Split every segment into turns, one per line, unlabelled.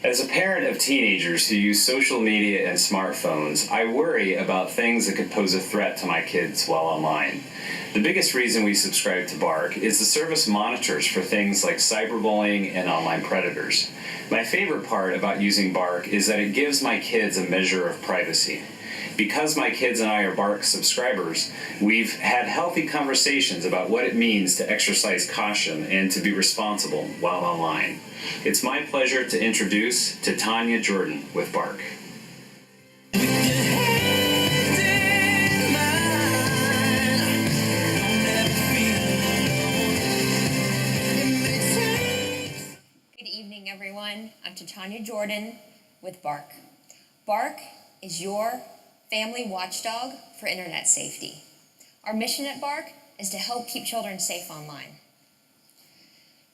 As a parent of teenagers who use social media and smartphones, I worry about things that could pose a threat to my kids while online. The biggest reason we subscribe to Bark is the service monitors for things like cyberbullying and online predators. My favorite part about using Bark is that it gives my kids a measure of privacy. Because my kids and I are Bark subscribers, we've had healthy conversations about what it means to exercise caution and to be responsible while online. It's my pleasure to introduce to Tanya Jordan with Bark.
Good evening, everyone. I'm Tanya Jordan with Bark. Bark is your family watchdog for internet safety. Our mission at Bark is to help keep children safe online.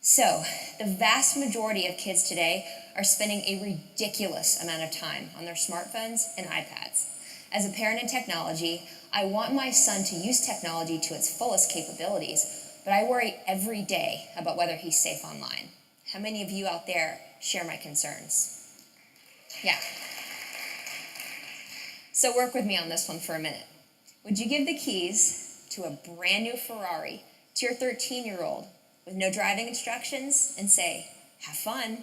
So, the vast majority of kids today are spending a ridiculous amount of time on their smartphones and iPads. As a parent in technology, I want my son to use technology to its fullest capabilities, but I worry every day about whether he's safe online. How many of you out there share my concerns? Yeah. So work with me on this one for a minute. Would you give the keys to a brand new Ferrari to your 13-year-old with no driving instructions and say, have fun?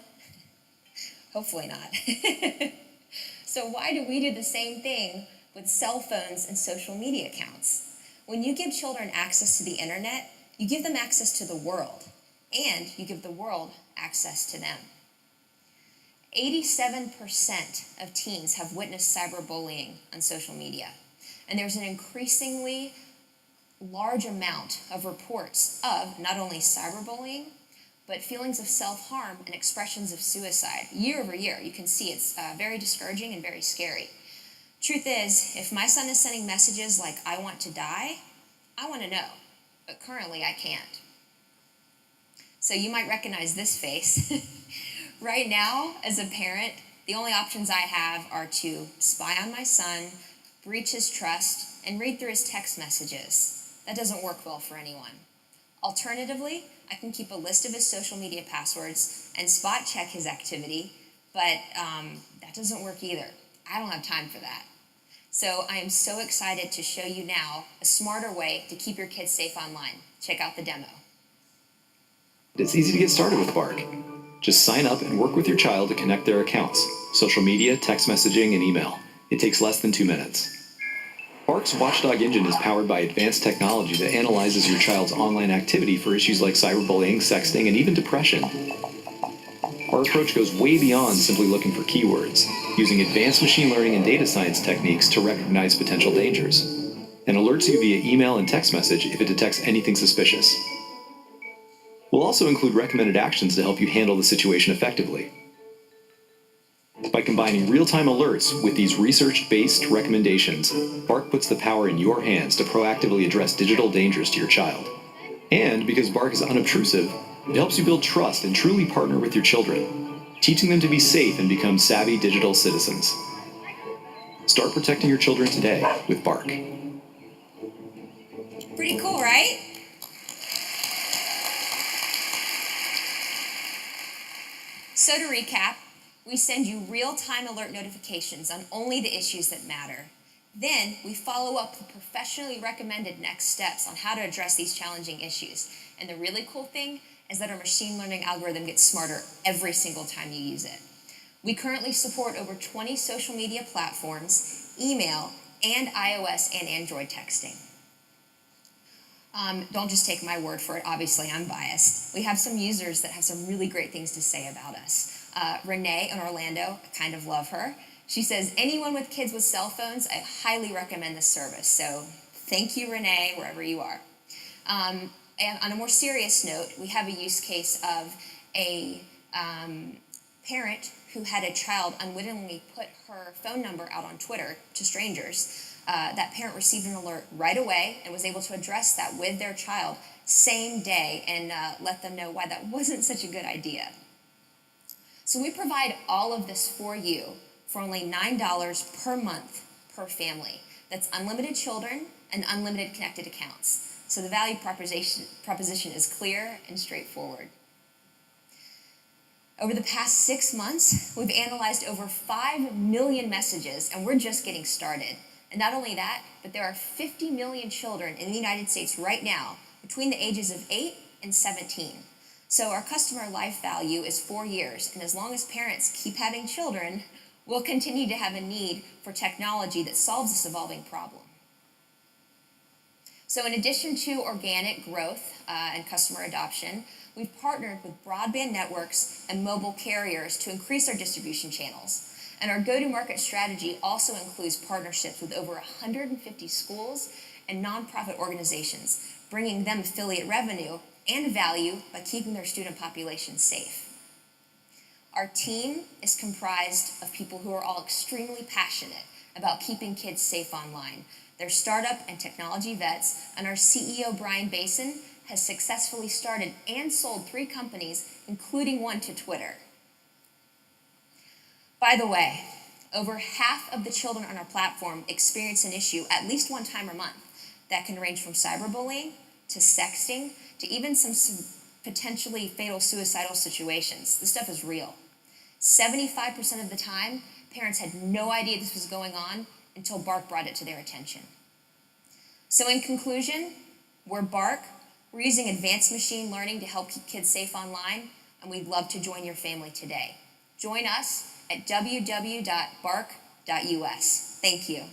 Hopefully not. So why do we do the same thing with cell phones and social media accounts? When you give children access to the internet, you give them access to the world, and you give the world access to them. 87% of teens have witnessed cyberbullying on social media, and there's an increasingly large amount of reports of not only cyberbullying, but feelings of self-harm and expressions of suicide. Year over year, you can see it's very discouraging and very scary. Truth is, if my son is sending messages like, I want to die, I want to know, but currently I can't. So you might recognize this face. Right now, as a parent, the only options I have are to spy on my son, breach his trust, and read through his text messages. That doesn't work well for anyone. Alternatively, I can keep a list of his social media passwords and spot check his activity, but that doesn't work either. I don't have time for that. So I am so excited to show you now a smarter way to keep your kids safe online. Check out the demo.
It's easy to get started with Bark. Just sign up and work with your child to connect their accounts, social media, text messaging, and email. It takes less than 2 minutes. Bark's Watchdog engine is powered by advanced technology that analyzes your child's online activity for issues like cyberbullying, sexting, and even depression. Our approach goes way beyond simply looking for keywords, using advanced machine learning and data science techniques to recognize potential dangers, and alerts you via email and text message if it detects anything suspicious. We'll also include recommended actions to help you handle the situation effectively. By combining real-time alerts with these research-based recommendations, Bark puts the power in your hands to proactively address digital dangers to your child. And because Bark is unobtrusive, it helps you build trust and truly partner with your children, teaching them to be safe and become savvy digital citizens. Start protecting your children today with Bark.
Pretty cool, right? So to recap, we send you real-time alert notifications on only the issues that matter. Then we follow up with professionally recommended next steps on how to address these challenging issues. And the really cool thing is that our machine learning algorithm gets smarter every single time you use it. We currently support over 20 social media platforms, email, and iOS and Android texting. Don't just take my word for it. Obviously, I'm biased. We have some users that have some really great things to say about us. Renee in Orlando, I kind of love her. She says, anyone with kids with cell phones, I highly recommend this service. So thank you, Renee, wherever you are. And on a more serious note, we have a use case of a parent who had a child unwittingly put her phone number out on Twitter to strangers. That parent received an alert right away and was able to address that with their child same day and let them know why that wasn't such a good idea. So we provide all of this for you for only $9 per month per family. That's unlimited children and unlimited connected accounts. So the value proposition is clear and straightforward. Over the past 6 months, we've analyzed over 5 million messages, and we're just getting started. And not only that, but there are 50 million children in the United States right now between the ages of 8 and 17. So our customer life value is 4 years, and as long as parents keep having children, we'll continue to have a need for technology that solves this evolving problem. So in addition to organic growth and customer adoption, we've partnered with broadband networks and mobile carriers to increase our distribution channels. And our go-to-market strategy also includes partnerships with over 150 schools and nonprofit organizations, bringing them affiliate revenue and value by keeping their student population safe. Our team is comprised of people who are all extremely passionate about keeping kids safe online. They're startup and technology vets, and our CEO, Brian Basin, has successfully started and sold 3 companies, including one to Twitter. By the way, over half of the children on our platform experience an issue at least one time a month that can range from cyberbullying to sexting to even some potentially fatal suicidal situations. This stuff is real. 75% of the time, parents had no idea this was going on until Bark brought it to their attention. So in conclusion, we're Bark. We're using advanced machine learning to help keep kids safe online, and we'd love to join your family today. Join us at www.bark.us. Thank you.